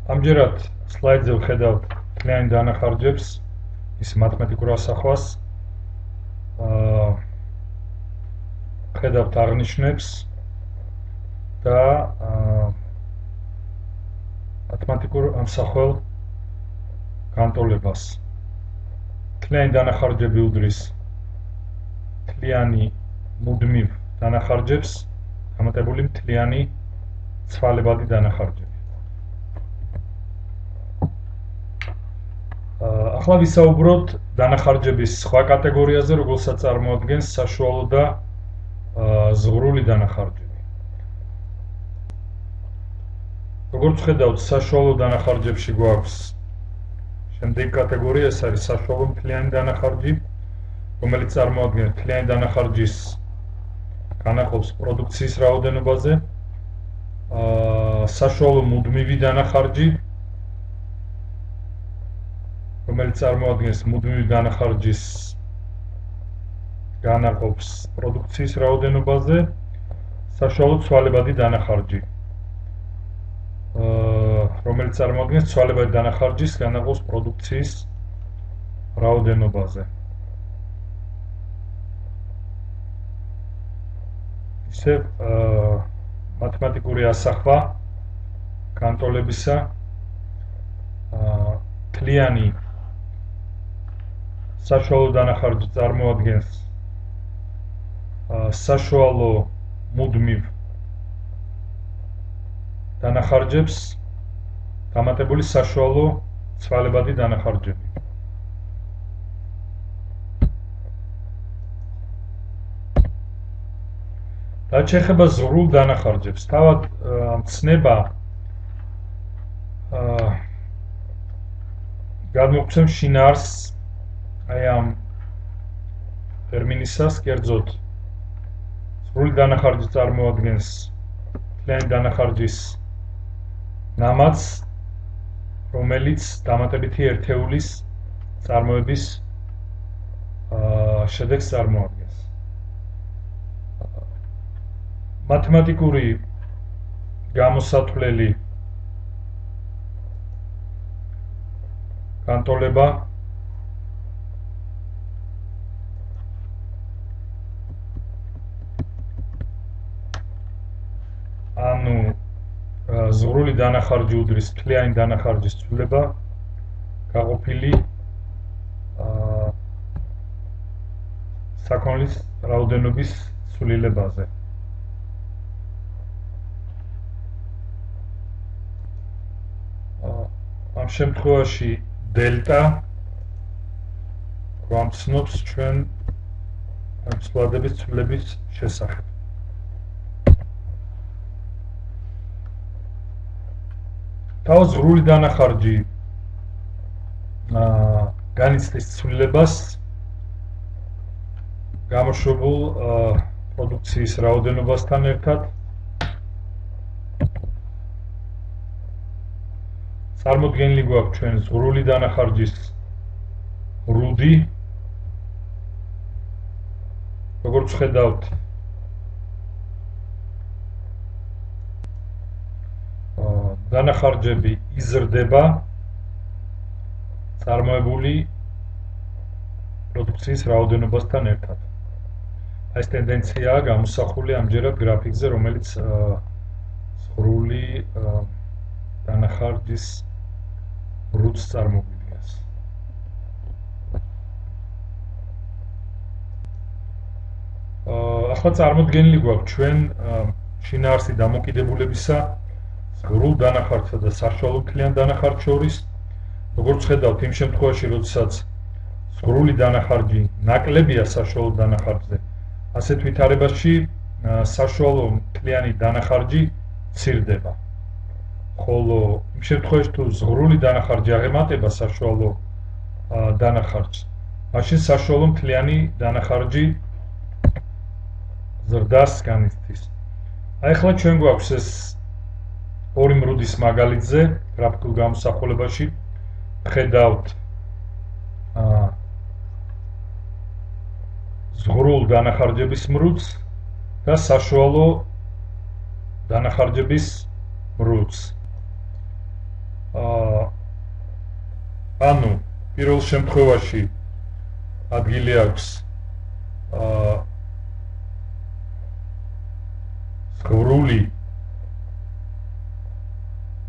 ამჯერად სლაიდზე ვხედავთ მთლიანი დანახარჯებს, ის მათემატიკურ ასახვას, ვხედავთ აღნიშნებს და მათემატიკურ ამსახველ განტოლებას. მთლიანი დანახარჯები უდრის მთლიანი მუდმივ დანახარჯებს, დამატებული მთლიანი ცვალებადი დანახარჯები. ახლა ვისაუბროთ დანახარჯების სხვა კატეგორიაზე, რომელსაც წარმოადგენს საშუალო და ზღვრული დანახარჯები. როგორც ხედავთ, საშუალო დანახარჯებში გვაქვს შემდეგი კატეგორია, ეს არის საშუალო მთლიანი დანახარჯი, რომელიც წარმოადგენს მთლიანი დანახარჯის განაყოფს პროდუქციის რაოდენობაზე, საშუალო მუდმივი დანახარჯი, რომელიც წარმოადგენს მუდმივი დანახარჯის განაყოფს პროდუქციის რაოდენობაზე, საშუალო ცვალებადი დანახარჯი, რომელიც წარმოადგენს ცვალებადი დანახარჯის განაყოფს პროდუქციის რაოდენობაზე. ისევ მათემატიკური ასახვა განტოლებისა მთლიანი საშუალო დანახარჯი წარმოადგენს საშუალო მუდმივ დანახარჯებს, დამატებული საშუალო ცვალებადი დანახარჯები. რაც შეეხება ზღვრულ დანახარჯებს, თავად მცნება გადმოგვცემ შინაარსს აი ამ ტერმინისას, კერძოდ ზღვრული დანახარჯი წარმოადგენს მთლიანი დანახარჯის ნამაცს, რომელიც დამატებითი ერთეულის წარმოების შედეგს წარმოადგენს. მათემატიკური გამოსათვლელი განტოლება ანუ ზღვრული დანახარჯი უდრის მთლიანი დანახარჯის ცვლილება გაყოფილი საქონლის რაოდენობის ცვლილებაზე. ამ შემთხვევაში დელტა გვამცნობს ჩვენ ცვლადების ცვლილების შესახებ. თავად ზღვრული დანახარჯი განიცდის ცვლილებას გამოშვებულ პროდუქციის რაოდენობასთან ერთად. წარმოდგენილი გვაქვს ჩვენ ზღვრული დანახარჯის რუდი, როგორც ხედავთ, დანახარჯები იზრდება წარმოებული პროდუქციის რაოდენობასთან ერთად. ეს ტენდენციაა გამოსახული ამჯერად გრაფიკზე, რომელიც ზღვრული დანახარჯის რუდს წარმოგვიდგენს. ახლა წარმოდგენილი გვაქვს ჩვენ შინაარსი დამოკიდებულებისა ზღვრულ დანახარჯსა და საშუალო მთლიან დანახარჯს შორის. როგორც ხედავთ, იმ შემთხვევაში, როდესაც ზღვრული დანახარჯი ნაკლებია საშუალო დანახარჯზე, ასეთ ვითარებაში საშუალო მთლიანი დანახარჯი მცირდება. ხოლო იმ შემთხვევაში, თუ ზღვრული დანახარჯი აღემატება საშუალო დანახარჯს, მაშინ საშუალო მთლიანი დანახარჯი ზრდას განიცდის. აი ახლა ჩვენ გვაქვს ეს ორი მრუდის მაგალითზე გრაფიკულ გამოსახულებაში ხედავთ ზღვრულ დანახარჯების მრუდს და საშუალო დანახარჯების მრუდს. ანუ პირველ შემთხვევაში ადგილი აქვს სრული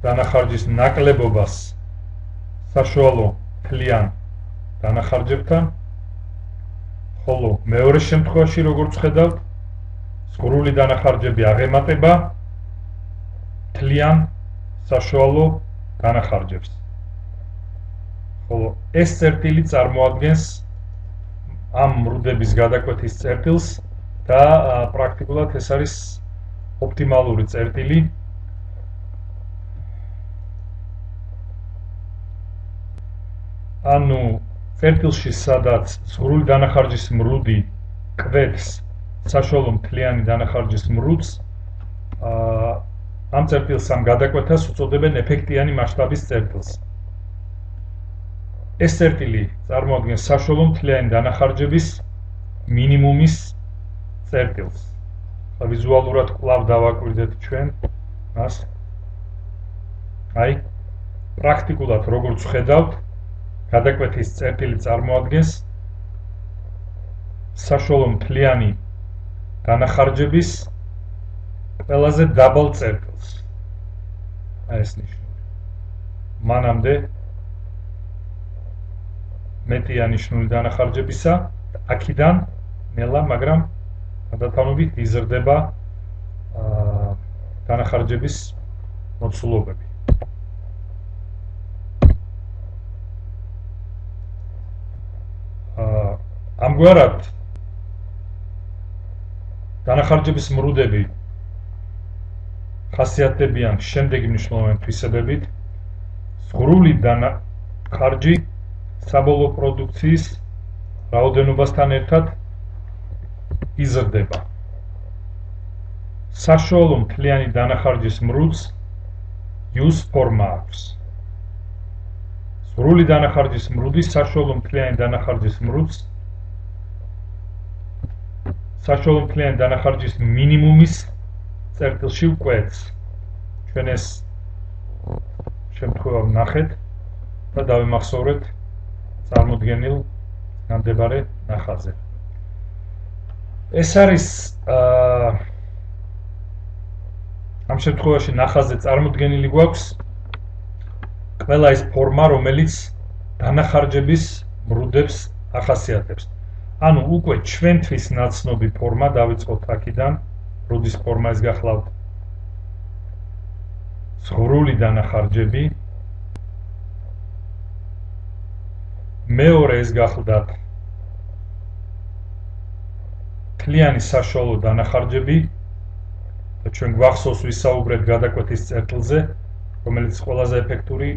დანახარჯის ნაკლებობას საშუალო მთლიან დანახარჯებთან, ხოლო მეორე შემთხვევაში, როგორც ხედავთ, სრული დანახარჯები აღემატება მთლიან საშუალო დანახარჯებს. ხოლო ეს წერტილი წარმოადგენს ამ მრუდების გადაკვეთის წერტილს და პრაქტიკულად ეს არის ოპტიმალური წერტილი. ანუ წერტილში, სადაც სრული დანახარჯის მრუდი კვეთს საშუალო მთლიანი დანახარჯის მრუდს, ამ წერტილს ამ გადაკვეთას უწოდებენ ეფექტიანი მასშტაბის წერტილს. ეს წერტილი წარმოადგენს საშუალო მთლიანი დანახარჯების მინიმუმის წერტილს. ვიზუალურად კვლავ დავაკვირდეთ ჩვენ მას. აი, პრაქტიკულად როგორც ხედავთ, გადაკვეთის წერტილი წარმოადგენს საშუალო მთლიანი დანახარჯების ყველაზე დაბალ წერტილს. აი ეს ნიშნული. მანამდე მეტია ნიშნული დანახარჯებისა, აქედან ნელა, მაგრამ გადათანობით იზრდება დანახარჯების მოცულობები. ამგვარად დანახარჯების მრუდები ხასიათდებიან შემდეგი მნიშვნელოვანი თვისებებით. სრული დანახარჯი საბოლოო პროდუქციის რაოდენობასთან ერთად იზრდება. საშუალო მთლიანი დანახარჯის მრუდს U-ს ფორმა აქვს. სრული დანახარჯის მრუდი საშუალო მთლიანი დანახარჯის მრუდს საშუალო მთლიანი დანახარჯის მინიმუმის წერტილში ვკვეთს. ჩვენ ეს შემთხვევა ვნახეთ და დავიმახსოვრეთ წარმოდგენილ ნამდვილ ნახაზზე. ეს არის ამ შემთხვევაში ნახაზზე წარმოდგენილი გვაქვს ყველა ის ფორმა, რომელიც დანახარჯების მრუდებს ახასიათებს. ანუ უკვე ჩვენთვის ნაცნობი ფორმა, დავიწყოთ აქედან, მრუდის ფორმა ეს გახლავთ სრული დანახარჯები. მეორე ეს გახლდათ მთლიანი საშუალო დანახარჯები და ჩვენ გვახსოვს ვისაუბრეთ გადაკვეთის წერტილზე, რომელიც ყველაზე ეფექტური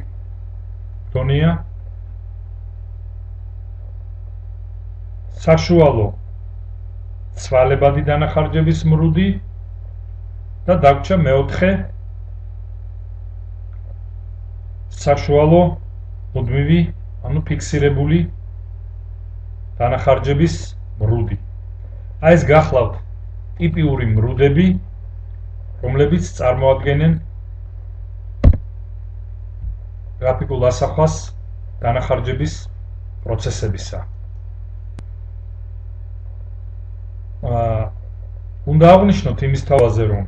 დონეა. საშუალო ცვალებადი დანახარჯების მრუდი და დაგვრჩა მეოთხე საშუალო მუდმივი, ანუ ფიქსირებული დანახარჯების მრუდი. აი ეს გახლავთ ტიპიური მრუდები, რომლებიც წარმოადგენენ გრაფიკულ ასახვას დანახარჯების პროცესებისა. უნდა აღვნიშნოთ იმის თავაზე, რომ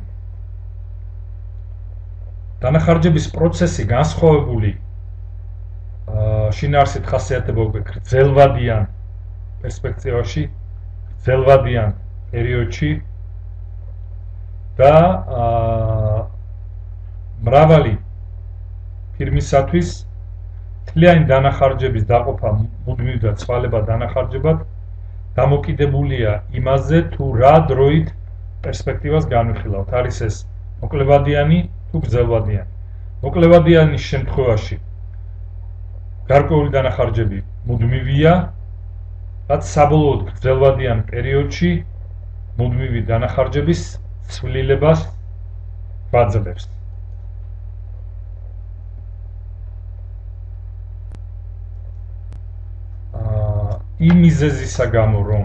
დანახარჯების პროცესი განსხვავებული შინაარსით ხასიათდება უკვე გრძელვადიან პერსპექტივაში, გრძელვადიან პერიოდში და მრავალი ფირმისათვის მთლიანი დანახარჯების დაყოფა მუდმივ და ცვალებად დანახარჯებად დამოკიდებულია იმაზე, თუ რა დროით პერსპექტივას განვიხილავთ. არის ეს მოკლევადიანი თუ გრძელვადიანი. მოკლევადიანის შემთხვევაში გარკვეული დანახარჯები მუდმივია, რაც საბოლოოდ გრძელვადიან პერიოდში მუდმივი დანახარჯების ცვლილებას გვაძლევს. იმ მიზეზისა გამო, რომ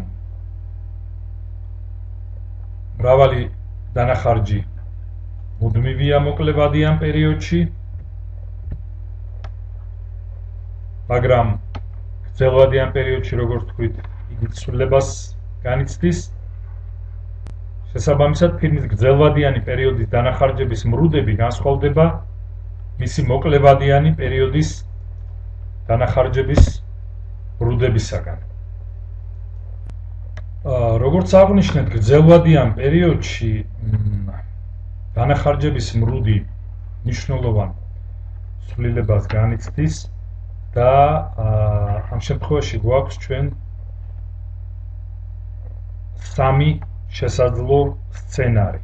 მრავალი დანახარჯი მუდმივია მოკლევადიან პერიოდში, მაგრამ გრძელვადიან პერიოდში, როგორც თქვით, იგი ცვლილებას განიცდის. შესაბამისად, ფირმის გრძელვადიანი პერიოდის დანახარჯების მრუდები განსხვავდება მისი მოკლევადიანი პერიოდის დანახარჯების მრუდებისაგან. როგორც აღნიშნეთ, გრძელვადიან პერიოდში დანახარჯების მრუდი მნიშვნელოვან ცვლილებას განიცდის და ამ შემთხვევაში გვაქვს ჩვენ სამი შესაძლო სცენარი.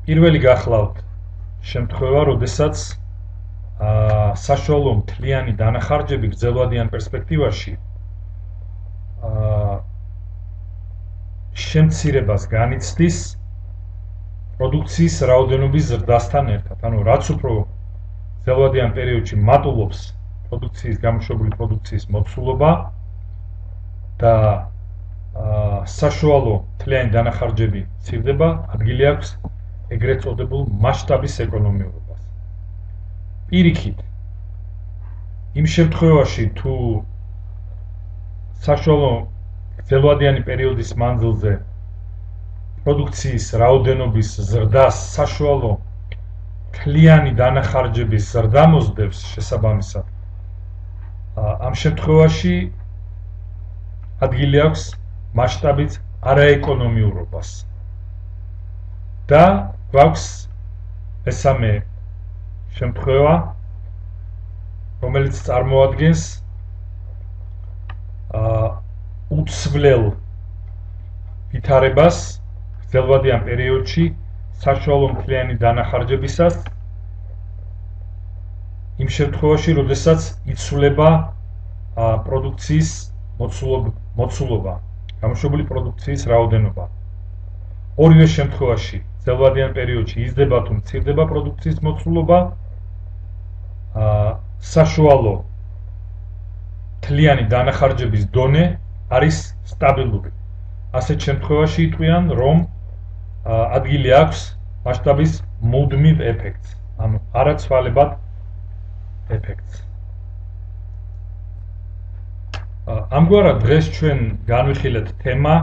პირველი გახლავთ შემთხვევა, როდესაც საშუალო მთლიანი დანახარჯები გრძელვადიან პერსპექტივაში შემცირებას განიცდის პროდუქციის რაოდენობის ზრდასთან ერთად. ანუ რაც უფრო გრძელვადიან პერიოდში მატულობს გამოშვებული პროდუქციის მოცულობა და საშუალო მთლიანი დანახარჯები მცირდება, ადგილი აქვს ეგრეთ წოდებულ მასშტაბის ეკონომიურობას. პირიქით, იმ შემთხვევაში თუ საშუალო გრძელვადიანი პერიოდის მანძილზე პროდუქციის რაოდენობის ზრდას საშუალო მთლიანი დანახარჯების ზრდა მოსდევს შესაბამისად, ამ შემთხვევაში ადგილი აქვს მასშტაბით არაეკონომიურობას და გვაქვს მესამე შემთხვევა, რომელიც წარმოადგენს უცვლელ ვითარებას გრძელვადიან პერიოდში საშუალო მთლიანი დანახარჯებისას, იმ შემთხვევაში, როდესაც იცვლება პროდუქციის მოცულობა, გამოშვებული პროდუქციის რაოდენობა. ორივე შემთხვევაში გრძელვადიან პერიოდში იზრდება თუ მცირდება პროდუქციის მოცულობა, საშუალო მთლიანი დანახარჯების დონე არის სტაბილური. ასეთ შემთხვევაში იტყვიან, რომ ადგილი აქვს მასშტაბის მუდმივ ეფექტს, ანუ არაცვალებად ეფექტს. ამგვარად დღეს ჩვენ განვიხილეთ თემა,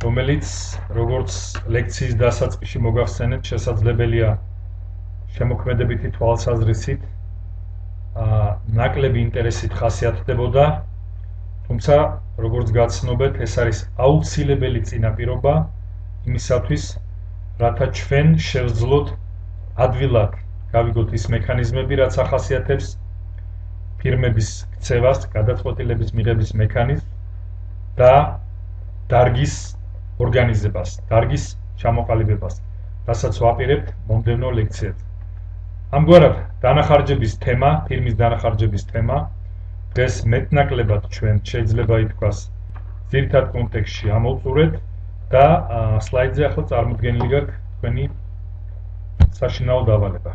რომელიც როგორც ლექციის დასაწყისში მოგახსენეთ, შესაძლებელია შემოქმედებითი თვალსაზრისით ნაკლები ინტერესით ხასიათდებოდა, თუმცა როგორც გაცნობეთ, ეს არის აუცილებელი წინაპირობა იმისათვის, რათა ჩვენ შევძლოთ ადვილად გავიგოთ ის მექანიზმები, რაც ახასიათებს ფირმების ქცევას, გადაწყვეტილების მიღების მექანიზმს და დარგის ორგანიზებას, დარგის ჩამოყალიბებას, რასაც ვაპირებთ მომდევნო ლექციებზე. ამგვარად, დანახარჯების თემა, ფირმის დანახარჯების თემა დღეს მეტნაკლებად ჩვენ შეიძლება ითქვას ძირითად კონტექსტში ამოვწურეთ და სლაიდზე ახლა წარმოდგენილი გაქვს თქვენი საშინაო დავალება.